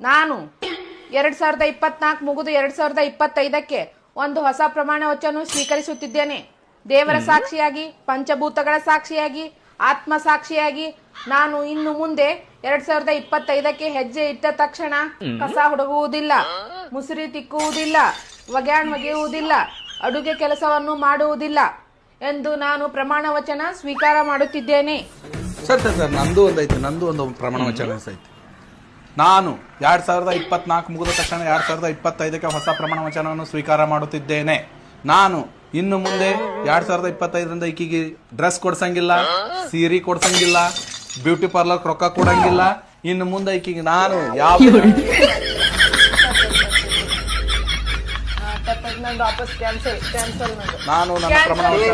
ನಾನು 2024 ಮುಗಿದು 2025ಕ್ಕೆ ಒಂದು ಹೊಸ ಪ್ರಮಾಣ ವಚನ ಸ್ವೀಕರಿಸುತ್ತಿದ್ದೇನೆ. ದೇವರ ಸಾಕ್ಷಿಯಾಗಿ, ಪಂಚಭೂತಗಳ ಸಾಕ್ಷಿಯಾಗಿ, ಆತ್ಮ ಸಾಕ್ಷಿಯಾಗಿ ನಾನು ಇನ್ನು ಮುಂದೆ 2025ಕ್ಕೆ ಹೆಜ್ಜೆ ಇಟ್ಟ ತಕ್ಷಣ ಕಸ ಹುಡುಗುವುದಿಲ್ಲ, ಮುಸುರಿ ತಿಕ್ಕುವುದಿಲ್ಲ, ಒಗೆಯುವುದಿಲ್ಲ, ಅಡುಗೆ ಕೆಲಸವನ್ನು ಮಾಡುವುದಿಲ್ಲ ಎಂದು ನಾನು ಪ್ರಮಾಣ ವಚನ ಸ್ವೀಕಾರ ಮಾಡುತ್ತಿದ್ದೇನೆ. ಸರ್ ನಂದು ಒಂದು ಪ್ರಮಾಣ ವಚನ ಐತಿ. ನಾನು 2024 ಮುಗಿದ ತಕ್ಷಣ 2025ಕ್ಕೆ ಹೊಸ ಪ್ರಮಾಣ ವಚನವನ್ನು ಸ್ವೀಕಾರ ಮಾಡುತ್ತಿದ್ದೇನೆ. ನಾನು ಇನ್ನು ಮುಂದೆ 2025ರಿಂದ ಈಕಿಗೆ ಡ್ರೆಸ್ ಕೊಡ್ಸಂಗಿಲ್ಲ, ಸೀರೆ ಕೊಡ್ಸಂಗಿಲ್ಲ, ಬ್ಯೂಟಿ ಪಾರ್ಲರ್ ರೊಕ್ಕ ಕೊಡಂಗಿಲ್ಲ. ಇನ್ನು ಮುಂದೆ ಈಕಿಗೆ ನಾನು ಯಾವ ನಾನು ನನ್ನ ಪ್ರಮಾಣ ವಚನ